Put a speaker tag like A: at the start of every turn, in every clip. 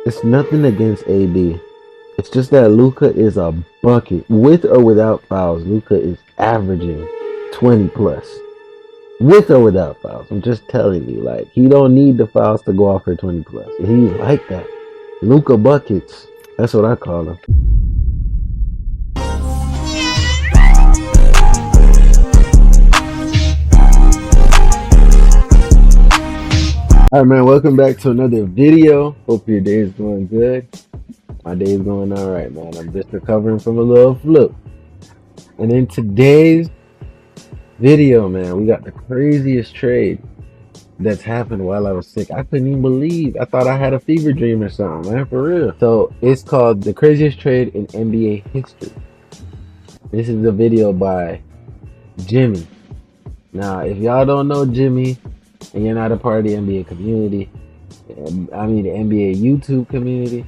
A: It's nothing against AD. It's just that Luka is a bucket. With or without fouls, Luka is averaging 20 plus. With or without fouls. I'm just telling you, like, he don't need the fouls to go off for 20 plus. He's like that. Luka buckets. That's what I call him. Alright, man, welcome back to another video. Hope your day is going good. My day is going alright, man. I'm just recovering from a little flu. And in today's video, man, we got the craziest trade that's happened while I was sick. I couldn't even believe. I thought I had a fever dream or something, man, for real. So it's called the craziest trade in NBA history. This is a video by Jimmy. Now, if y'all don't know Jimmy and you're not a part of the NBA community, I mean the NBA YouTube community,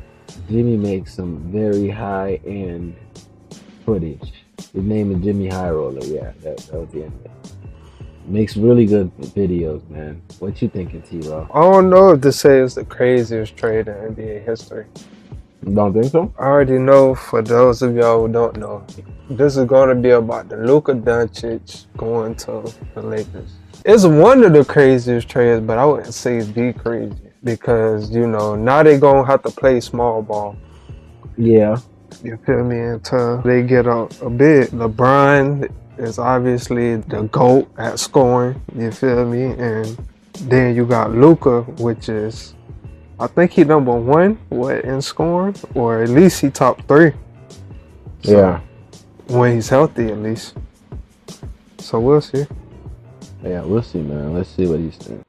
A: Jimmy makes some very high-end footage. His name is Jimmy High Roller. Yeah, that was the end of it. Makes really good videos, man. What you thinking, T-Raw?
B: I don't know if to say it's the craziest trade in NBA history.
A: Don't think so?
B: I already know, for those of y'all who don't know, this is going to be about the Luka Doncic going to the Lakers. It's one of the craziest trades, but I wouldn't say it's the craziest. Because, you know, now they're going to have to play small ball.
A: Yeah.
B: You feel me? Until they get a bid. LeBron is obviously the GOAT at scoring. You feel me? And then you got Luka, which is, I think he number one, in scoring? Or at least he top three. So,
A: yeah.
B: When he's healthy, at least. So we'll see.
A: Yeah, we'll see, man. Let's see what he's doing.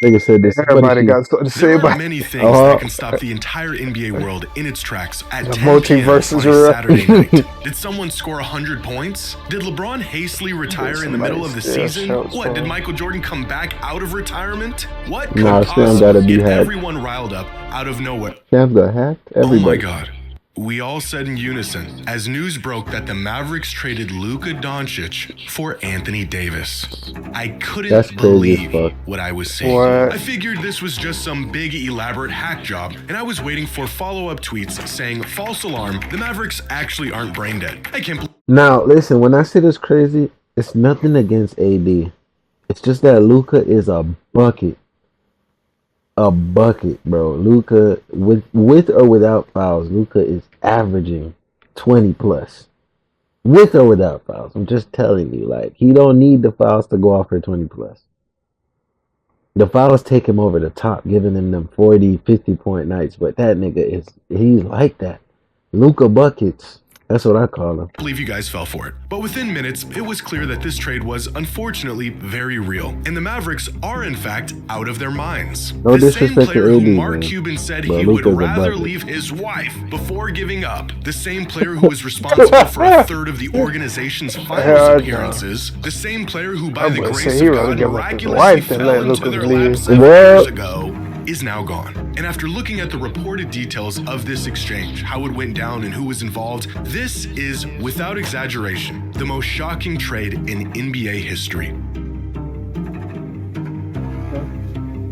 A: Nigga said this.
B: Everybody got something to say
C: There
B: about
C: are many things that can stop the entire NBA world in its tracks at
B: the
C: 10 p.m. on a Saturday night. Did someone score 100 points? Did LeBron hastily retire in the middle of the season? What, did Michael Jordan come back out of retirement? What could possibly get everyone riled up out of nowhere?
A: Sam's got hacked. Everybody.
C: Oh my God. We all said in unison as news broke that the Mavericks traded Luka Doncic for Anthony Davis. I couldn't believe what I was seeing. I figured this was just some big elaborate hack job, and I was waiting for follow-up tweets saying, false alarm, the Mavericks actually aren't brain dead. I can't believe.
A: Now, listen, when I say this crazy, it's nothing against AD. It's just that Luka is a bucket. A bucket, bro. Luka, with or without fouls, Luka is averaging 20 plus. With or without fouls. I'm just telling you, like, he don't need the fouls to go off for 20 plus. The fouls take him over the top, giving him them 40, 50 point nights, but that nigga he's like that. Luka buckets. That's what I call him.
C: I believe you guys fell for it. But within minutes, it was clear that this trade was unfortunately very real. And the Mavericks are in fact out of their minds.
A: No
C: the same
A: disrespect
C: player
A: to AD,
C: who Mark
A: man.
C: Cuban said
A: But
C: he
A: Luka's
C: would
A: a
C: rather
A: bucket.
C: leave his wife before giving up. The same player who was responsible for a third of the organization's finals appearances. The same player who by the grace of God miraculously fell into their lap 7 years ago is now gone. And after looking at the reported details of this exchange, how it went down and who was involved, this is, without exaggeration, the most shocking trade in NBA history.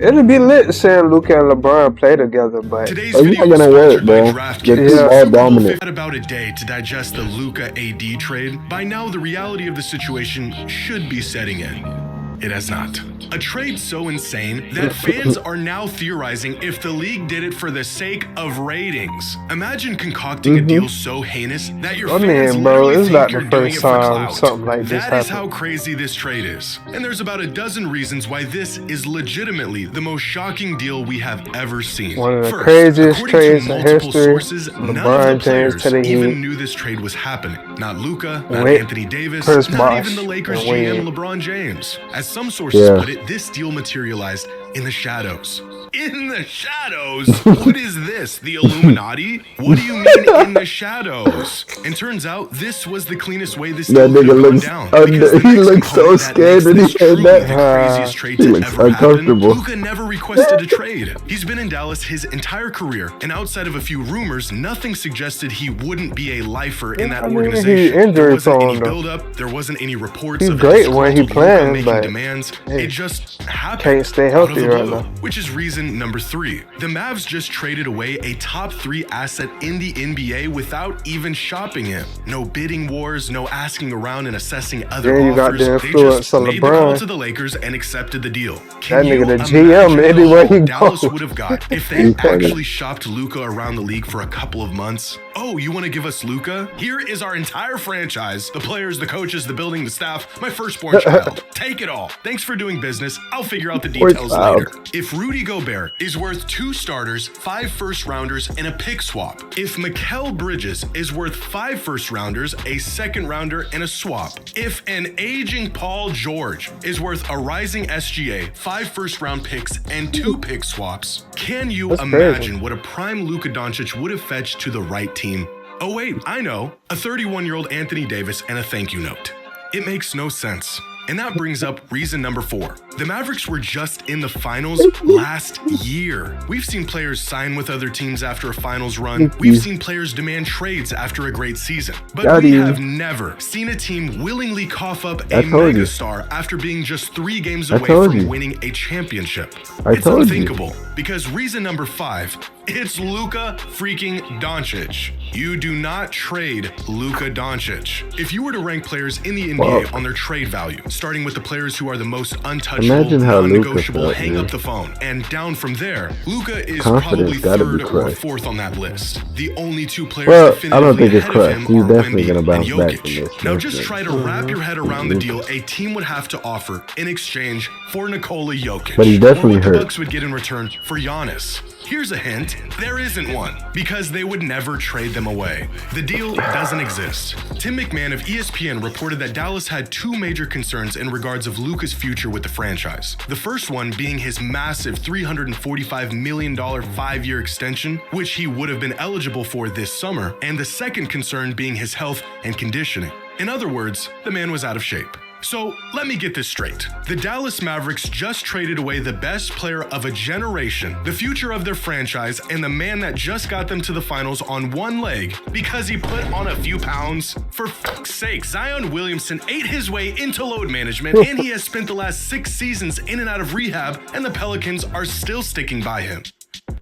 B: It'll be lit saying Luka and LeBron play together, but
C: today's video is sponsored by DraftKings. Had about a day to digest the Luka AD trade. By now, the reality of the situation should be setting in. It has not. A trade so insane that fans are now theorizing if the league did it for the sake of ratings. Imagine concocting a deal so heinous that your fans literally think you're doing it for clout.
B: Something like this
C: That is how crazy this trade is. And there's about a dozen reasons why this is legitimately the most shocking deal we have ever seen.
B: One of the
C: First,
B: craziest
C: according
B: trades
C: to
B: in
C: multiple
B: history,
C: sources, none of the
B: LeBron
C: players
B: James to the
C: even
B: Heat.
C: knew this trade was happening. Not Luka, not
B: Wait,
C: Anthony Davis,
B: Chris
C: not
B: Bosh
C: even the Lakers
B: and
C: GM
B: Wade.
C: LeBron James. As some sources put it, this deal materialized in the shadows. In the shadows? What is this? The Illuminati? What do you mean in the shadows? And turns out this was the cleanest way this deal could have gone down.
A: He looks so scared when he said that.
C: The craziest trade
A: He
C: to
A: looks
C: ever happen.
A: uncomfortable.
C: Luka never requested a trade. He's been in Dallas his entire career, and outside of a few rumors, nothing suggested he wouldn't be a lifer in that organization. There wasn't any build-up. There wasn't any reports of
B: great when he plans,
C: making
B: but
C: demands. It just happened.
B: Can't stay healthy right now.
C: Which is reason number 3. The Mavs just traded away a top 3 asset in the NBA without even shopping him. No bidding wars, no asking around and assessing other
B: Then you got
C: offers.
B: the
C: They
B: influence
C: just
B: of
C: made the call
B: LeBron.
C: to the Lakers and accepted the deal.
B: That
C: Can you
B: nigga the
C: imagine
B: GM
C: the
B: anywhere he
C: hope Dallas
B: goes.
C: would have got if they actually shopped Luka around the league for a couple of months? Oh, you want to give us Luka? Here is our entire franchise, the players, the coaches, the building, the staff, my firstborn child. Take it all. Thanks for doing business. I'll figure out the details later. If Rudy Gobert is worth 2 starters, 5 first-rounders, and a pick swap, if Mikal Bridges is worth 5 first-rounders, a second-rounder, and a swap, if an aging Paul George is worth a rising SGA, 5 first-round picks, and 2 pick swaps, can you imagine what a prime Luka Doncic would have fetched to the right team? Oh wait, I know. A 31-year-old Anthony Davis and a thank you note. It makes no sense. And that brings up reason number 4. The Mavericks were just in the finals last year. We've seen players sign with other teams after a finals run. We've seen players demand trades after a great season. But we have never seen a team willingly cough up a megastar after being just 3 games away from winning a championship. It's unthinkable. Because reason number 5, it's Luka freaking Doncic. You do not trade Luka Doncic. If you were to rank players in the NBA on their trade value, starting with the players who are the most untouchable, non-negotiable, hang up the phone, and down from there, Luka is probably 3rd or 4th on that list. The only 2 players definitively ahead of him are Wemby and Jokic. Now just try to wrap your head around the deal a team would have to offer in exchange for Nikola Jokic.
A: But he definitely
C: what the
A: hurt.
C: Bucks would get in return for Giannis. Here's a hint, there isn't one, because they would never trade them away. The deal doesn't exist. Tim McMahon of ESPN reported that Dallas had 2 major concerns in regards of Luka's future with the franchise. The first one being his massive $345 million 5-year extension, which he would have been eligible for this summer, and the second concern being his health and conditioning. In other words, the man was out of shape. So let me get this straight. The Dallas Mavericks just traded away the best player of a generation, the future of their franchise, and the man that just got them to the finals on one leg because he put on a few pounds. For fuck's sake, Zion Williamson ate his way into load management, and he has spent the last 6 seasons in and out of rehab, and the Pelicans are still sticking by him.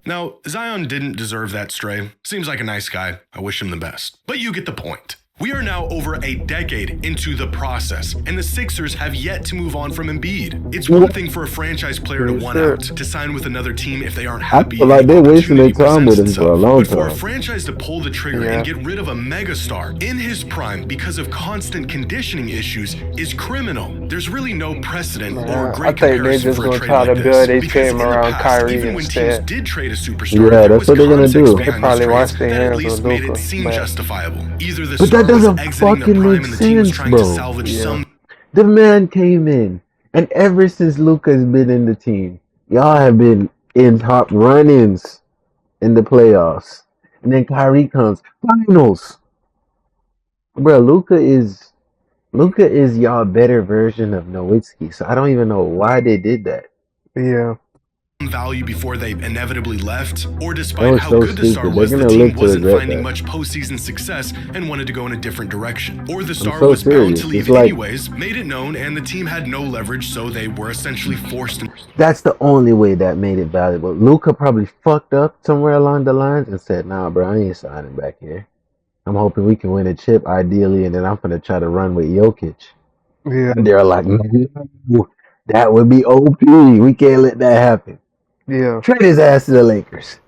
C: Now, Zion didn't deserve that stray. Seems like a nice guy. I wish him the best. But you get the point. We are now over a decade into the process, and the Sixers have yet to move on from Embiid. It's one thing for a franchise player to want out, to sign with another team if they aren't happy.
A: I feel like they're wasting their time with him for a long
C: time. But for a
A: time.
C: franchise to pull the trigger and get rid of a megastar in his prime because of constant conditioning issues is criminal. There's really no precedent or great comparison for a trade like this. Because in the past, even when teams did trade a superstar, there was context behind those trades that at least made it seem justifiable. Either the star was exiting their prime and the team was trying to salvage some.
A: The man came in, and ever since Luka's been in the team, y'all have been in top run-ins in the playoffs. And then Kyrie comes, finals. Bro, Luka is y'all better version of Nowitzki. So I don't even know why they did that.
B: Yeah.
C: Value before they inevitably left, or despite how good the star was, the team wasn't finding much postseason success and wanted to go in a different direction. Or the star was bound to leave anyways, made it known, and the team had no leverage, so they were essentially forced to...
A: That's the only way that made it valuable. Luka probably fucked up somewhere along the lines and said, nah, bro, I ain't signing back here. I'm hoping we can win a chip, ideally, and then I'm going to try to run with Jokic.
B: Yeah.
A: And they're like, no, that would be OP. We can't let that happen.
B: Yeah.
A: Trade his ass to the Lakers.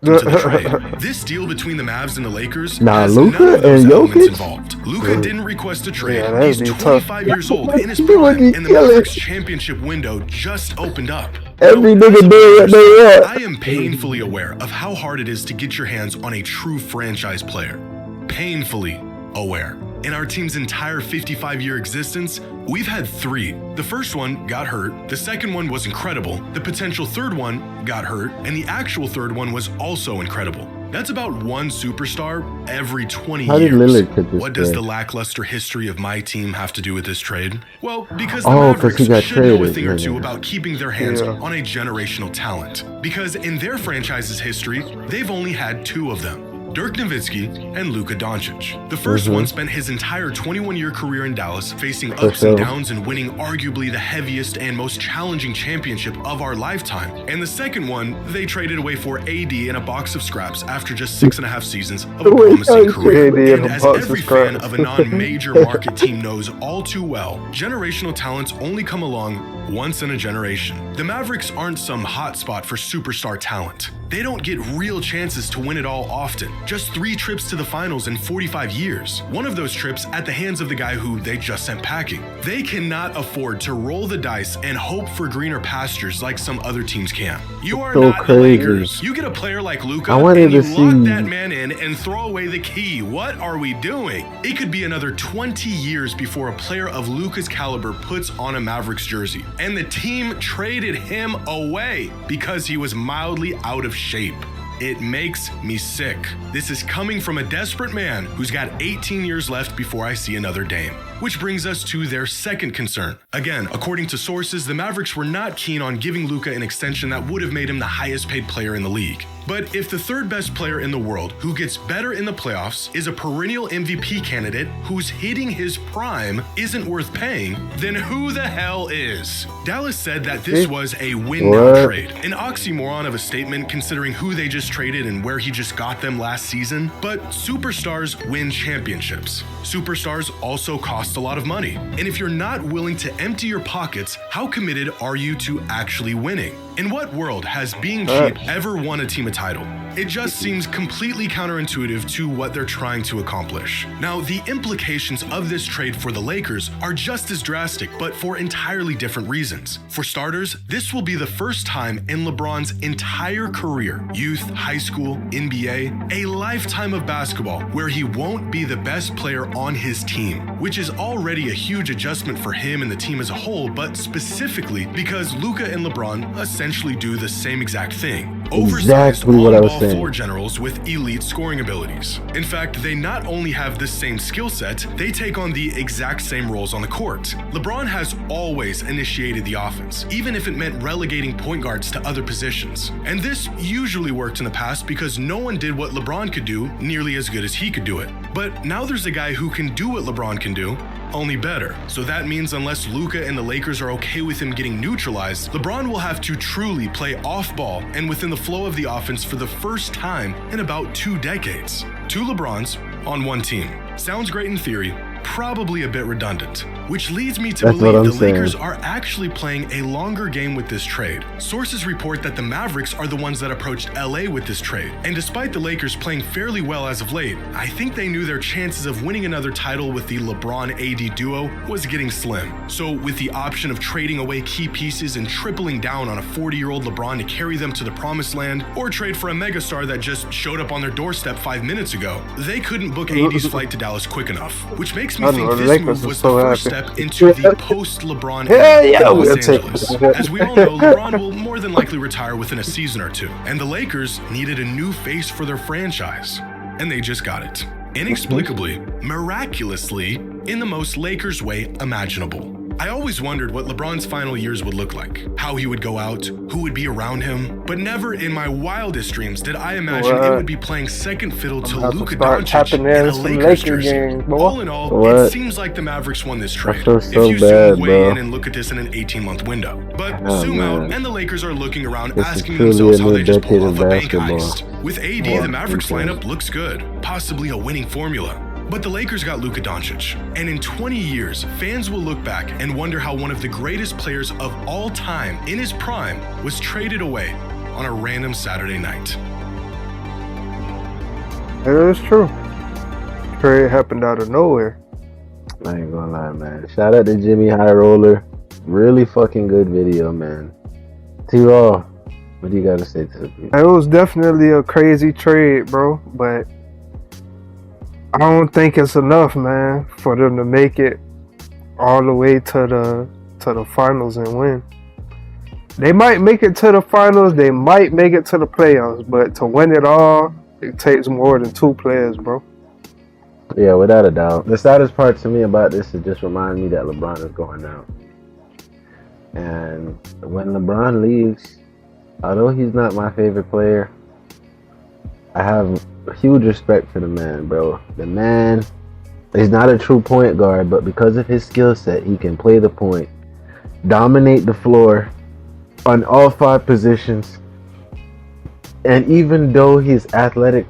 C: This deal between the Mavs and the Lakers
A: has
C: Luka
A: none of those elements
C: involved. Luka didn't request a trade. He's 25 years old in his prime, and the Mavericks championship window just opened up.
A: Every nigga do what they want.
C: I am painfully aware of how hard it is to get your hands on a true franchise player. Painfully aware. In our team's entire 55-year existence, we've had 3. The first one got hurt, the second one was incredible, the potential third one got hurt, and the actual third one was also incredible. That's about one superstar every 20
A: How did
C: years.
A: Lillard pick this
C: What does
A: trade?
C: the lackluster history of my team have to do with this trade? Well, because the
A: Oh, 'cause he
C: Mavericks
A: got
C: should know a
A: traded,
C: thing or two
A: yeah.
C: about keeping their hands
B: Yeah.
C: on a generational talent. Because in their franchise's history, they've only had 2 of them. Dirk Nowitzki and Luka Doncic. The first one spent his entire 21-year career in Dallas facing ups and downs and winning arguably the heaviest and most challenging championship of our lifetime. And the second one, they traded away for AD and a box of scraps after just 6.5 seasons of a promising career.
B: AD and
C: And
B: a
C: as
B: box of
C: every fan
B: scraps.
C: of a non-major market team knows all too well, generational talents only come along once in a generation. The Mavericks aren't some hotspot for superstar talent. They don't get real chances to win it all often. Just 3 trips to the finals in 45 years. One of those trips at the hands of the guy who they just sent packing. They cannot afford to roll the dice and hope for greener pastures like some other teams can. You are
A: So
C: not the
A: crazy.
C: Lakers. You get a player like Luka
A: I wanted
C: and you
A: to
C: lock
A: see-
C: that man in and throw away the key. What are we doing? It could be another 20 years before a player of Luka's caliber puts on a Mavericks jersey. And the team traded him away because he was mildly out of shape. It makes me sick. This is coming from a desperate man who's got 18 years left before I see another Dame. Which brings us to their second concern. Again, according to sources, the Mavericks were not keen on giving Luka an extension that would have made him the highest paid player in the league. But if the third best player in the world who gets better in the playoffs is a perennial MVP candidate who's hitting his prime isn't worth paying, then who the hell is? Dallas said that this was a win-now trade. An oxymoron of a statement considering who they just traded and where he just got them last season. But superstars win championships. Superstars also cost a lot of money. And if you're not willing to empty your pockets, how committed are you to actually winning? In what world has being cheap ever won a team a title? It just seems completely counterintuitive to what they're trying to accomplish. Now, the implications of this trade for the Lakers are just as drastic, but for entirely different reasons. For starters, this will be the first time in LeBron's entire career, youth, high school, NBA, a lifetime of basketball where he won't be the best player on his team, which is already a huge adjustment for him and the team as a whole, but specifically because Luka and LeBron essentially do the same exact thing. Oversized
A: Exactly what I was
C: on-ball
A: saying.
C: floor generals with elite scoring abilities. In fact, they not only have the same skill set, they take on the exact same roles on the court. LeBron has always initiated the offense, even if it meant relegating point guards to other positions. And this usually worked in the past because no one did what LeBron could do nearly as good as he could do it. But now there's a guy who can do what LeBron can do, only better. So that means unless Luka and the Lakers are okay with him getting neutralized, LeBron will have to truly play off ball and within the flow of the offense for the first time in about 2 decades. 2 LeBrons on one team. Sounds great in theory, probably a bit redundant. Which leads me to
A: That's what
C: believe
A: I'm
C: the Lakers
A: saying.
C: are actually playing a longer game with this trade. Sources report that the Mavericks are the ones that approached LA with this trade. And despite the Lakers playing fairly well as of late, I think they knew their chances of winning another title with the LeBron-AD duo was getting slim. So with the option of trading away key pieces and tripling down on a 40-year-old LeBron to carry them to the promised land, or trade for a megastar that just showed up on their doorstep 5 minutes ago, they couldn't book AD's flight to Dallas quick enough. Which makes me
B: I
C: think
B: know, the
C: this
B: Lakers
C: move
B: are
C: was
B: so
C: the first
B: happy.
C: step into the post-LeBron
B: Yeah,
C: era
B: yeah,
C: in
B: we'll
C: Los
B: take
C: Angeles.
B: it.
C: As we all know, LeBron will more than likely retire within a season or 2, and the Lakers needed a new face for their franchise, and they just got it. Inexplicably, miraculously, in the most Lakers way imaginable. I always wondered what LeBron's final years would look like, how he would go out, who would be around him, but never in my wildest dreams did I imagine it would be playing second fiddle to
B: about to
C: Luka
B: start
C: Doncic
B: tapping
C: in
B: in
C: a
B: some
C: Lakers
B: Laker
C: jersey.
B: games, boy.
C: All in all,
A: What?
C: it seems like the Mavericks won this trade.
A: feel so
C: if you
A: bad,
C: zoom way
A: bro.
C: in and look at this in an 18-month window. But
A: Oh,
C: zoom out,
A: man.
C: and the Lakers are looking around
A: This is
C: asking
A: truly
C: themselves
A: a
C: how
A: new
C: they just
A: decade
C: pulled
A: of
C: off a bank
A: basketball.
C: heist. With AD,
A: Yeah,
C: the Mavericks
A: okay.
C: lineup looks good, possibly a winning formula. But the Lakers got Luka Doncic, and in 20 years, fans will look back and wonder how one of the greatest players of all time in his prime was traded away on a random Saturday night.
B: It is true. Trade happened out of nowhere.
A: I ain't gonna lie, man. Shout out to Jimmy High Roller. Really fucking good video, man. T-Raw, what do you gotta say to the people?
B: It was definitely a crazy trade, bro. But I don't think it's enough, man, for them to make it all the way to the finals and win. They might make it to the finals, they might make it to the playoffs, but to win it all, it takes more than 2 players, bro.
A: Yeah, without a doubt. The saddest part to me about this is just remind me that LeBron is going out. And when LeBron leaves, although he's not my favorite player, I have huge respect for the man, bro. The man is not a true point guard, but because of his skill set, he can play the point, dominate the floor on all 5 positions. And even though his athletics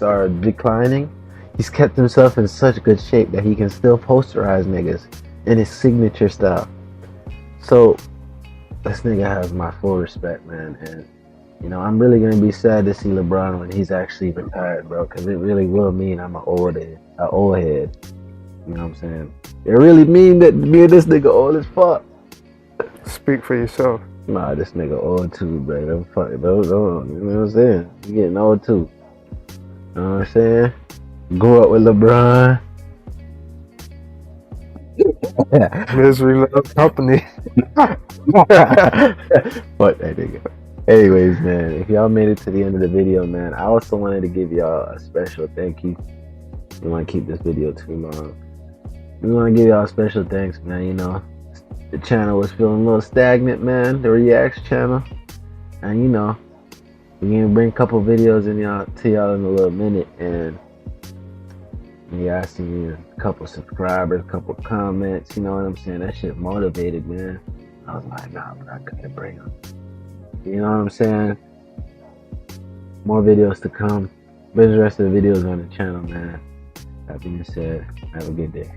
A: are declining, he's kept himself in such good shape that he can still posterize niggas in his signature style. So this nigga has my full respect, man. And you know, I'm really gonna be sad to see LeBron when he's actually retired, bro, because it really will mean I'm an old head. You know what I'm saying? It really mean that me and this nigga old as fuck.
B: Speak for yourself.
A: Nah, this nigga old too, bro. Don't fuck, don't, you know what I'm saying? You getting old too. You know what I'm saying? Grew up with LeBron.
B: Misery loves company.
A: Fuck that nigga. Anyways, man, if y'all made it to the end of the video, man, I also wanted to give y'all a special thank you. We want to keep this video too long. We want to give y'all a special thanks, man. You know, the channel was feeling a little stagnant, man. The Reacts channel, and you know, we're gonna bring a couple videos to y'all in a little minute, and yeah, I seen a couple subscribers, a couple comments. You know what I'm saying? That shit motivated, man. I was like, nah, bro, I couldn't bring them. You know what I'm saying? More videos to come. Bring the rest of the videos on the channel, man. That being said, have a good day.